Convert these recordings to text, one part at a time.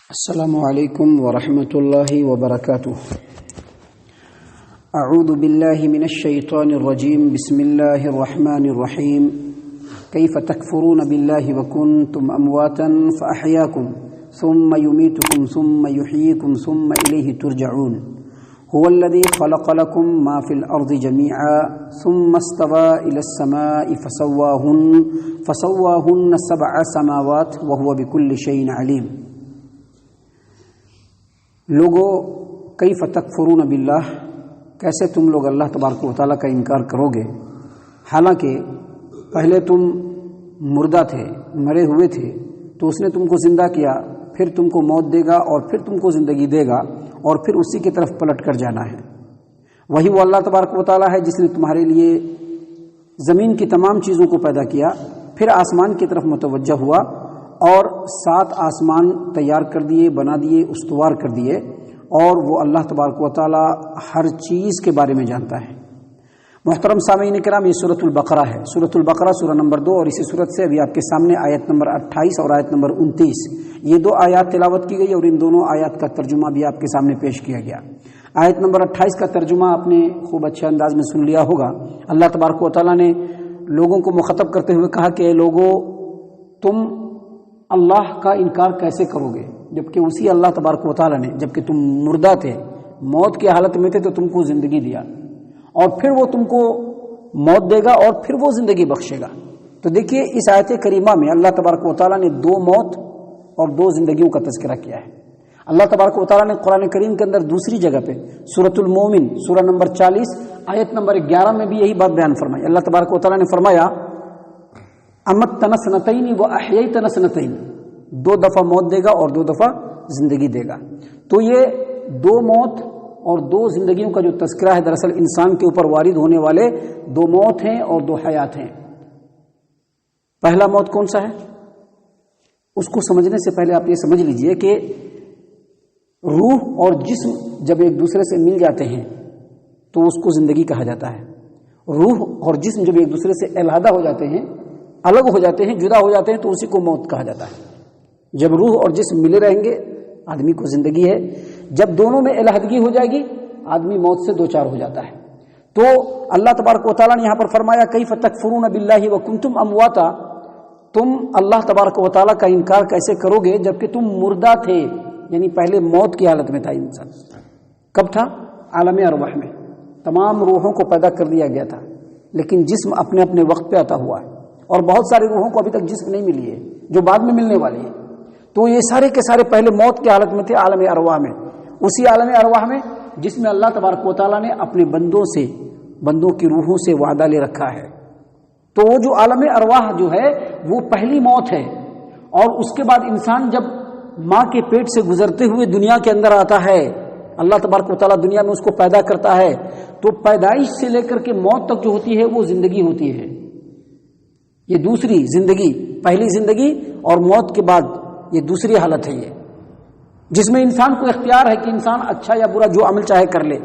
السلام علیکم ورحمۃ اللہ وبرکاتہ۔ اعوذ باللہ من الشیطان الرجیم، بسم اللہ الرحمن الرحیم۔ کیف تکفرون باللہ وکنتم امواتا فاحیاکم ثم یمیتکم ثم یحییکم ثم الیہ ترجعون۔ هو الذی خلق لکم ما فی الارض جمیعا ثم استوى الی السماء فسواہن سبع سماوات وهو بکل شیء علیم۔ لوگو کیف تکفرون باللہ، کیسے تم لوگ اللہ تبارک و تعالیٰ کا انکار کرو گے، حالانکہ پہلے تم مردہ تھے، مرے ہوئے تھے، تو اس نے تم کو زندہ کیا، پھر تم کو موت دے گا اور پھر تم کو زندگی دے گا اور پھر اسی کی طرف پلٹ کر جانا ہے۔ وہی وہ اللہ تبارک و تعالیٰ ہے جس نے تمہارے لیے زمین کی تمام چیزوں کو پیدا کیا، پھر آسمان کی طرف متوجہ ہوا اور 7 آسمان تیار کر دیے، بنا دیے، استوار کر دیے، اور وہ اللہ تبارک و تعالی ہر چیز کے بارے میں جانتا ہے۔ محترم سامعین کرام، یہ سورۃ البقرہ ہے، سورۃ البقرہ سورہ نمبر 2، اور اسی سورت سے ابھی آپ کے سامنے آیت نمبر 28 اور آیت نمبر 29 یہ 2 آیات تلاوت کی گئی، اور ان دونوں آیات کا ترجمہ بھی آپ کے سامنے پیش کیا گیا۔ آیت نمبر 28 کا ترجمہ آپ نے خوب اچھے انداز میں سن لیا ہوگا۔ اللہ تبارک و تعالی نے لوگوں کو مخاطب کرتے ہوئے کہا کہ اے لوگو، تم اللہ کا انکار کیسے کرو گے جبکہ اسی اللہ تبارک و تعالیٰ نے، جبکہ تم مردہ تھے، موت کی حالت میں تھے، تو تم کو زندگی دیا، اور پھر وہ تم کو موت دے گا اور پھر وہ زندگی بخشے گا۔ تو دیکھیے اس آیت کریمہ میں اللہ تبارک و تعالیٰ نے 2 موت اور 2 زندگیوں کا تذکرہ کیا ہے۔ اللہ تبارک و تعالیٰ نے قرآن کریم کے اندر دوسری جگہ پہ سورۃ المومن سورہ نمبر 40 آیت نمبر 11 میں بھی یہی بات بیان فرمائی۔ اللہ تبارک و تعالیٰ نے فرمایا امتنا سنتین و احییتنا سنتین، 2 دفعہ موت دے گا اور 2 دفعہ زندگی دے گا۔ تو یہ 2 موت اور 2 زندگیوں کا جو تذکرہ ہے، دراصل انسان کے اوپر وارد ہونے والے 2 موت ہیں اور 2 حیات ہیں۔ پہلا موت کون سا ہے؟ اس کو سمجھنے سے پہلے آپ یہ سمجھ لیجئے کہ روح اور جسم جب ایک دوسرے سے مل جاتے ہیں تو اس کو زندگی کہا جاتا ہے۔ روح اور جسم جب ایک دوسرے سے علیحدہ ہو جاتے ہیں، الگ ہو جاتے ہیں، جدا ہو جاتے ہیں، تو اسی کو موت کہا جاتا ہے۔ جب روح اور جسم ملے رہیں گے آدمی کو زندگی ہے، جب دونوں میں علیحدگی ہو جائے گی آدمی موت سے دوچار ہو جاتا ہے۔ تو اللہ تبارک و تعالیٰ نے یہاں پر فرمایا کیف تکفرون باللہ وکنتم امواتا، تم اللہ تبارک و تعالیٰ کا انکار کیسے کرو گے جبکہ تم مردہ تھے، یعنی پہلے موت کی حالت میں تھا انسان۔ کب تھا؟ عالم ارواح میں تمام روحوں کو پیدا کر دیا گیا تھا، لیکن جسم اپنے اپنے وقت پہ عطا ہوا ہے، اور بہت ساری روحوں کو ابھی تک جسم نہیں ملی ہے جو بعد میں ملنے والی ہے۔ تو یہ سارے کے سارے پہلے موت کی حالت میں تھے عالم ارواح میں، اسی عالم ارواح میں جس میں اللہ تبارک و تعالیٰ نے اپنے بندوں کی روحوں سے وعدہ لے رکھا ہے۔ تو وہ جو عالم ارواح جو ہے وہ پہلی موت ہے، اور اس کے بعد انسان جب ماں کے پیٹ سے گزرتے ہوئے دنیا کے اندر آتا ہے، اللہ تبارک و تعالیٰ دنیا میں اس کو پیدا کرتا ہے، تو پیدائش سے لے کر کے موت تک جو ہوتی ہے وہ زندگی ہوتی ہے۔ یہ دوسری زندگی، پہلی زندگی اور موت کے بعد یہ دوسری حالت ہے، یہ جس میں انسان کو اختیار ہے کہ انسان اچھا یا برا جو عمل چاہے کر لے،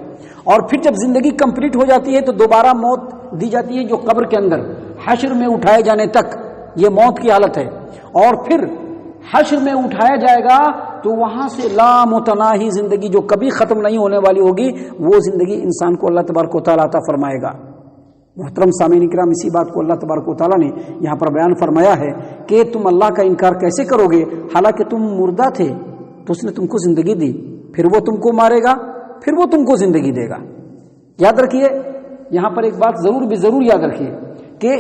اور پھر جب زندگی کمپلیٹ ہو جاتی ہے تو دوبارہ موت دی جاتی ہے، جو قبر کے اندر حشر میں اٹھائے جانے تک یہ موت کی حالت ہے، اور پھر حشر میں اٹھایا جائے گا تو وہاں سے لامتناہی زندگی جو کبھی ختم نہیں ہونے والی ہوگی، وہ زندگی انسان کو اللہ تبارک و تعالیٰ عطا فرمائے گا۔ محترم سامعین کرام، اسی بات کو اللہ تبارک و تعالیٰ نے یہاں پر بیان فرمایا ہے کہ تم اللہ کا انکار کیسے کرو گے حالانکہ تم مردہ تھے، تو اس نے تم کو زندگی دی، پھر وہ تم کو مارے گا، پھر وہ تم کو زندگی دے گا۔ یاد رکھیے یہاں پر ایک بات ضرور یاد رکھیے کہ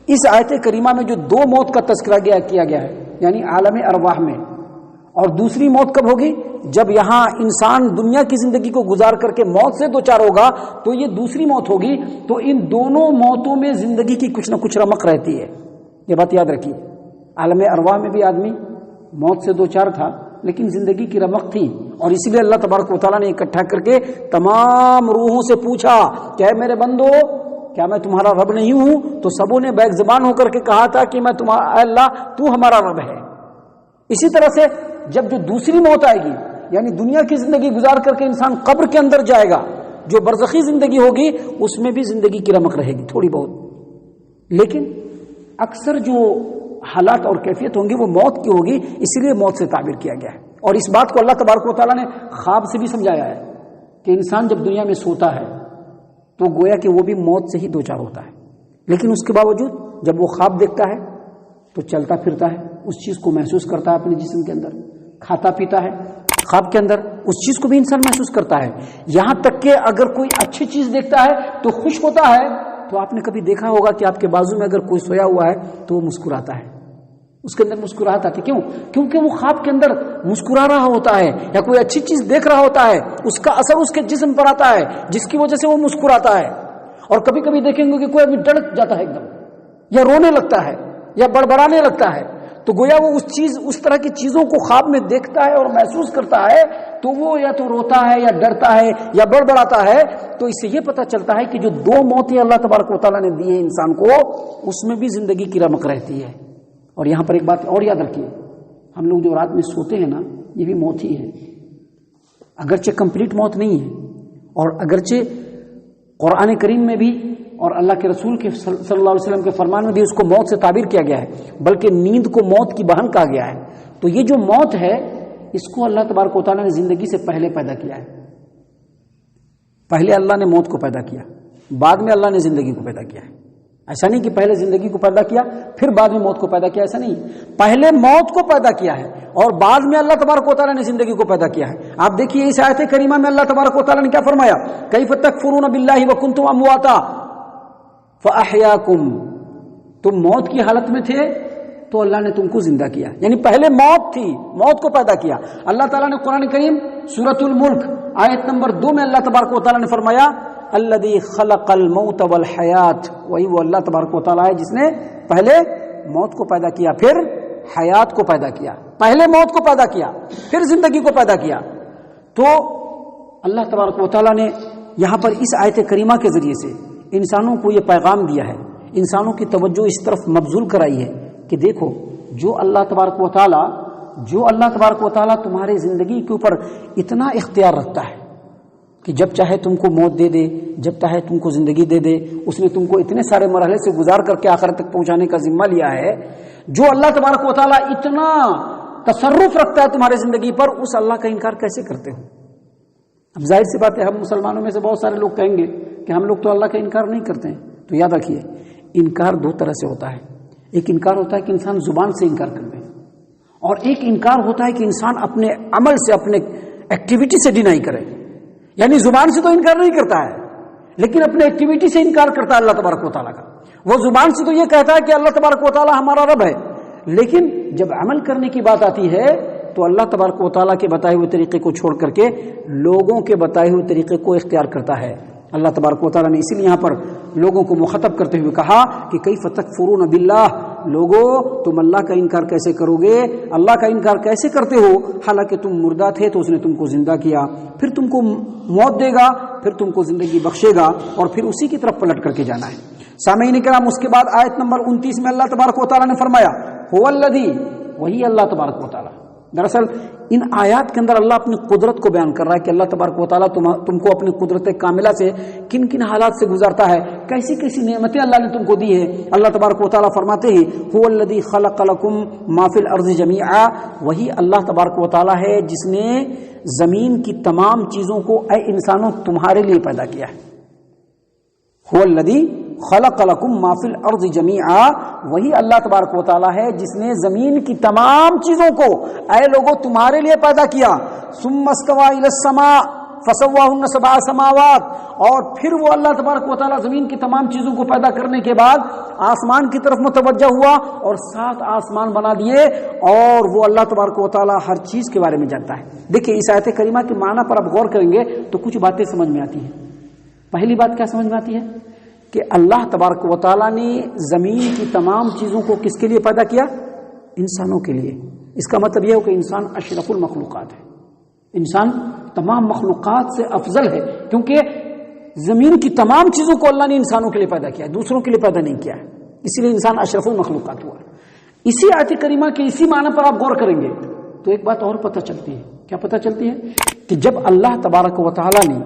اس آیت کریمہ میں جو 2 موت کا تذکرہ کیا گیا ہے، یعنی عالم ارواح میں، اور دوسری موت کب ہوگی؟ جب یہاں انسان دنیا کی زندگی کو گزار کر کے موت سے دوچار ہوگا تو یہ دوسری موت ہوگی۔ تو ان دونوں موتوں میں زندگی کی کچھ نہ کچھ رمق رہتی ہے، یہ بات یاد رکھیے۔ عالم ارواح میں بھی آدمی موت سے دوچار تھا لیکن زندگی کی رمق تھی، اور اسی لیے اللہ تبارک و تعالیٰ نے اکٹھا کر کے تمام روحوں سے پوچھا کہ اے میرے بندو، کیا میں تمہارا رب نہیں ہوں؟ تو سبوں نے بیک زبان ہو کر کے کہا تھا کہ میں تمہارا، اللہ تو ہمارا رب ہے۔ اسی طرح سے جب جو دوسری موت آئے گی، یعنی دنیا کی زندگی گزار کر کے انسان قبر کے اندر جائے گا، جو برزخی زندگی ہوگی اس میں بھی زندگی کی رمق رہے گی تھوڑی بہت، لیکن اکثر جو حالات اور کیفیت ہوں گی وہ موت کی ہوگی، اسی لیے موت سے تعبیر کیا گیا ہے۔ اور اس بات کو اللہ تبارک و تعالیٰ نے خواب سے بھی سمجھایا ہے کہ انسان جب دنیا میں سوتا ہے تو گویا کہ وہ بھی موت سے ہی دوچار ہوتا ہے، لیکن اس کے باوجود جب وہ خواب دیکھتا ہے تو چلتا پھرتا ہے، اس چیز کو محسوس کرتا ہے اپنے جسم کے اندر، کھاتا پیتا ہے خواب کے اندر، اس چیز کو بھی انسان محسوس کرتا ہے، یہاں تک کہ اگر کوئی اچھی چیز دیکھتا ہے تو خوش ہوتا ہے۔ تو آپ نے کبھی دیکھا ہوگا کہ آپ کے بازو میں اگر کوئی سویا ہوا ہے تو وہ مسکراتا ہے، اس کے اندر مسکراہٹ آتی، کیوں؟ کیونکہ وہ خواب کے اندر مسکرا رہا ہوتا ہے یا کوئی اچھی چیز دیکھ رہا ہوتا ہے، اس کا اثر اس کے جسم پر آتا ہے جس کی وجہ سے وہ مسکراتا ہے۔ اور کبھی کبھی دیکھیں گے کہ کوئی ابھی ڈر جاتا ہے ایک دم، یا رونے لگتا ہے یا بڑبڑانے لگتا ہے، تو گویا وہ اس طرح کی چیزوں کو خواب میں دیکھتا ہے اور محسوس کرتا ہے، تو وہ یا تو روتا ہے یا ڈرتا ہے یا بڑبڑاتا ہے۔ تو اس سے یہ پتہ چلتا ہے کہ جو دو موتیں اللہ تبارک و تعالیٰ نے دی ہیں انسان کو، اس میں بھی زندگی کی رمق رہتی ہے۔ اور یہاں پر ایک بات اور یاد رکھیے، ہم لوگ جو رات میں سوتے ہیں نا، یہ بھی موت ہی ہے، اگرچہ کمپلیٹ موت نہیں ہے، اور اگرچہ قرآن کریم میں بھی اور اللہ کے رسول کے صلی اللہ علیہ وسلم کے فرمان میں بھی اس کو موت سے تعبیر کیا گیا ہے، بلکہ نیند کو موت کی بہن کہا گیا ہے۔ تو یہ جو موت ہے، اس کو اللہ تبارک و تعالیٰ نے زندگی سے پہلے پیدا کیا ہے۔ پہلے اللہ نے موت کو پیدا کیا، بعد میں اللہ نے زندگی کو پیدا کیا ہے۔ ایسا نہیں کہ پہلے زندگی کو پیدا کیا پھر بعد میں موت کو پیدا کیا، ایسا نہیں، پہلے موت کو پیدا کیا ہے اور بعد میں اللہ تبارک و تعالیٰ نے زندگی کو پیدا کیا ہے۔ آپ دیکھیے اس آیت کریمہ میں اللہ تبارک و تعالیٰ نے کیا فرمایا، کیف تکفرون باللہ وکنتم امواتا فاحیاکم، تم موت کی حالت میں تھے تو اللہ نے تم کو زندہ کیا، یعنی پہلے موت تھی، موت کو پیدا کیا۔ اللہ تعالیٰ نے قرآن کریم سورۃ الملک آیت نمبر 2 میں اللہ تبارک و تعالیٰ نے فرمایا الذی خلق الموت والحیات، وہی وہ اللہ تبارک و تعالیٰ ہے جس نے پہلے موت کو پیدا کیا پھر حیات کو پیدا کیا، پہلے موت کو پیدا کیا پھر زندگی کو پیدا کیا۔ تو اللہ تبارک و تعالیٰ نے یہاں پر اس آیت کریمہ کے ذریعے سے انسانوں کو یہ پیغام دیا ہے، انسانوں کی توجہ اس طرف مبذول کرائی ہے کہ دیکھو جو اللہ تبارک و تعالیٰ تمہارے زندگی کے اوپر اتنا اختیار رکھتا ہے کہ جب چاہے تم کو موت دے دے، جب چاہے تم کو زندگی دے دے، اس نے تم کو اتنے سارے مرحلے سے گزار کر کے آخرت تک پہنچانے کا ذمہ لیا ہے، جو اللہ تبارک و تعالیٰ اتنا تصرف رکھتا ہے تمہارے زندگی پر، اس اللہ کا انکار کیسے کرتے ہو؟ اب ظاہر سی بات ہے ہم مسلمانوں میں سے بہت سارے لوگ کہیں گے کہ ہم لوگ تو اللہ کا انکار نہیں کرتے ہیں۔ تو یاد رکھیے انکار دو طرح سے ہوتا ہے، ایک انکار ہوتا ہے کہ انسان زبان سے انکار کر دے، اور ایک انکار ہوتا ہے کہ انسان اپنے عمل سے، اپنے ایکٹیویٹی سے ڈینائی کرے، یعنی زبان سے تو انکار نہیں کرتا ہے لیکن اپنے ایکٹیویٹی سے انکار کرتا ہے اللہ تبارک و تعالیٰ کا۔ وہ زبان سے تو یہ کہتا ہے کہ اللہ تبارک و تعالیٰ ہمارا رب ہے، لیکن جب عمل کرنے کی بات آتی ہے تو اللہ تبارک و تعالیٰ کے بتائے ہوئے طریقے کو چھوڑ کر کے لوگوں کے بتائے ہوئے طریقے کو اختیار کرتا ہے۔ اللہ تبارک و تعالیٰ نے اسی لیے یہاں پر لوگوں کو مخاطب کرتے ہوئے کہا کہ کیف تکفرون باللہ، لوگو تم اللہ کا انکار کیسے کرو گے، اللہ کا انکار کیسے کرتے ہو، حالانکہ تم مردہ تھے تو اس نے تم کو زندہ کیا، پھر تم کو موت دے گا، پھر تم کو زندگی بخشے گا، اور پھر اسی کی طرف پلٹ کر کے جانا ہے۔ سامعین کرام، اس کے بعد آیت نمبر 29 میں اللہ تبارک و تعالیٰ نے فرمایا هو الذی، وہی اللہ تبارک و تعالیٰ۔ دراصل ان آیات کے اندر اللہ اپنی قدرت کو بیان کر رہا ہے کہ اللہ تبارک و تعالیٰ تم کو اپنی قدرت کاملہ سے کن کن حالات سے گزارتا ہے، کیسی کیسی نعمتیں اللہ نے تم کو دی ہے۔ اللہ تبارک و تعالیٰ فرماتے ہیں هو الذی خلق لکم ما فی الارض جمیعا، وہی اللہ تبارک و تعالیٰ ہے جس نے زمین کی تمام چیزوں کو اے انسانوں تمہارے لیے پیدا کیا ہے۔ هو الذی خلق لکم ما فی الارض جمیعا، وہی اللہ تبارک و تعالیٰ ہے جس نے زمین کی تمام چیزوں کو اے لوگوں تمہارے لیے پیدا کیا۔ ثم استوى الی السماء فسواہن سبع سماوات، اور پھر وہ اللہ تبارک و تعالیٰ زمین کی تمام چیزوں کو پیدا کرنے کے بعد آسمان کی طرف متوجہ ہوا اور 7 آسمان بنا دیے، اور وہ اللہ تبارک و تعالیٰ ہر چیز کے بارے میں جانتا ہے۔ دیکھیں اس آیت کریمہ کے معنی پر آپ غور کریں گے تو کچھ باتیں سمجھ میں آتی ہیں۔ پہلی بات کیا سمجھ میں آتی ہے کہ اللہ تبارک و تعالیٰ نے زمین کی تمام چیزوں کو کس کے لیے پیدا کیا؟ انسانوں کے لیے۔ اس کا مطلب یہ ہے کہ انسان اشرف المخلوقات ہے، انسان تمام مخلوقات سے افضل ہے، کیونکہ زمین کی تمام چیزوں کو اللہ نے انسانوں کے لیے پیدا کیا ہے، دوسروں کے لیے پیدا نہیں کیا ہے، اسی لیے انسان اشرف المخلوقات ہوا۔ اسی آیت کریمہ کے اسی معنی پر آپ غور کریں گے تو ایک بات اور پتہ چلتی ہے۔ کیا پتہ چلتی ہے؟ کہ جب اللہ تبارک و تعالیٰ نے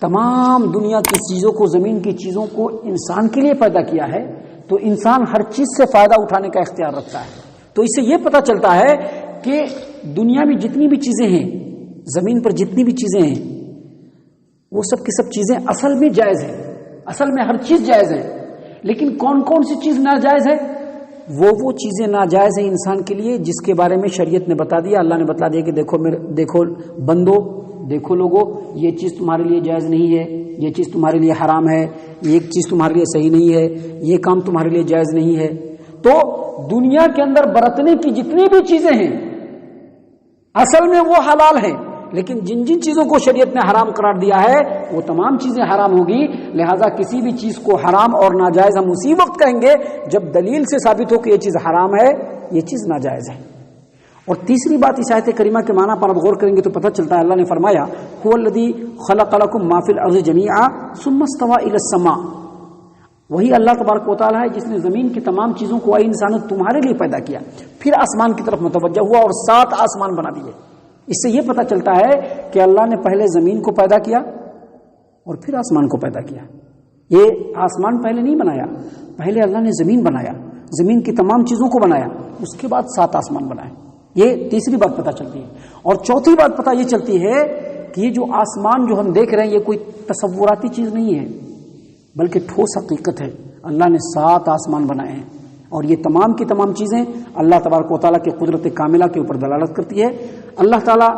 تمام دنیا کی چیزوں کو، زمین کی چیزوں کو انسان کے لیے پیدا کیا ہے تو انسان ہر چیز سے فائدہ اٹھانے کا اختیار رکھتا ہے۔ تو اس سے یہ پتہ چلتا ہے کہ دنیا میں جتنی بھی چیزیں ہیں، زمین پر جتنی بھی چیزیں ہیں، وہ سب کی سب چیزیں اصل میں جائز ہیں، اصل میں ہر چیز جائز ہے، لیکن کون کون سی چیز ناجائز ہے؟ وہ چیزیں ناجائز ہیں انسان کے لیے جس کے بارے میں شریعت نے بتا دیا، اللہ نے بتا دیا کہ دیکھو بندو، دیکھو لوگو، یہ چیز تمہارے لیے جائز نہیں ہے، یہ چیز تمہارے لیے حرام ہے، یہ چیز تمہارے لیے صحیح نہیں ہے، یہ کام تمہارے لیے جائز نہیں ہے۔ تو دنیا کے اندر برتنے کی جتنی بھی چیزیں ہیں اصل میں وہ حلال ہیں، لیکن جن جن چیزوں کو شریعت نے حرام قرار دیا ہے وہ تمام چیزیں حرام ہوگی۔ لہذا کسی بھی چیز کو حرام اور ناجائز ہم اسی وقت کہیں گے جب دلیل سے ثابت ہو کہ یہ چیز حرام ہے، یہ چیز ناجائز ہے۔ اور تیسری بات اس آیت کریمہ کے معنی پر اب غور کریں گے تو پتہ چلتا ہے، اللہ نے فرمایا هو الذی خلق لکم ما فی الارض جمیعا ثم استوى الی السماء، وہی اللہ تبارک و تعالیٰ ہے جس نے زمین کی تمام چیزوں کو اے انسانوں تمہارے لیے پیدا کیا، پھر آسمان کی طرف متوجہ ہوا اور 7 آسمان بنا دیے۔ اس سے یہ پتہ چلتا ہے کہ اللہ نے پہلے زمین کو پیدا کیا اور پھر آسمان کو پیدا کیا۔ یہ آسمان پہلے نہیں بنایا، پہلے اللہ نے زمین بنایا، زمین کی تمام چیزوں کو بنایا، اس کے بعد 7 آسمان بنائے۔ یہ تیسری بات پتہ چلتی ہے۔ اور چوتھی بات پتہ یہ چلتی ہے کہ یہ جو آسمان جو ہم دیکھ رہے ہیں یہ کوئی تصوراتی چیز نہیں ہے بلکہ ٹھوس حقیقت ہے۔ اللہ نے 7 آسمان بنائے ہیں اور یہ تمام کی تمام چیزیں اللہ تبارک و تعالیٰ کی قدرت کاملہ کے اوپر دلالت کرتی ہے۔ اللہ تعالیٰ،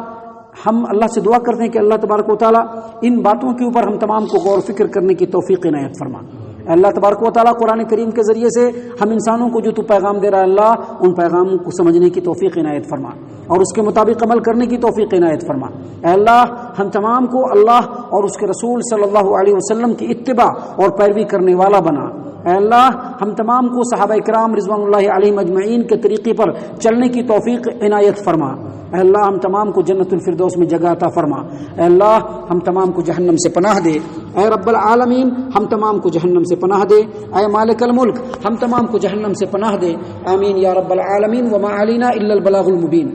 ہم اللہ سے دعا کرتے ہیں کہ اللہ تبارک و تعالیٰ ان باتوں کے اوپر ہم تمام کو غور و فکر کرنے کی توفیق عنایت فرما۔ اللہ تبارک و تعالیٰ قرآن کریم کے ذریعے سے ہم انسانوں کو جو تو پیغام دے رہا ہے اللہ ان پیغاموں کو سمجھنے کی توفیق عنایت فرما اور اس کے مطابق عمل کرنے کی توفیق عنایت فرما۔ اے اللہ ہم تمام کو اللہ اور اس کے رسول صلی اللہ علیہ وسلم کی اتباع اور پیروی کرنے والا بنا۔ اے اللہ ہم تمام کو صحابہ کرام رضوان اللہ علیہم اجمعین کے طریقے پر چلنے کی توفیق عنایت فرما۔ اے اللہ ہم تمام کو جنت الفردوس میں جگہ عطا فرما۔ اے اللہ ہم تمام کو جہنم سے پناہ دے۔ اے رب العالمین ہم تمام کو جہنم سے پناہ دے۔ اے مالک الملک ہم تمام کو جہنم سے پناہ دے۔ آمین یا رب العالمین وما علینا الا البلاغ المبین۔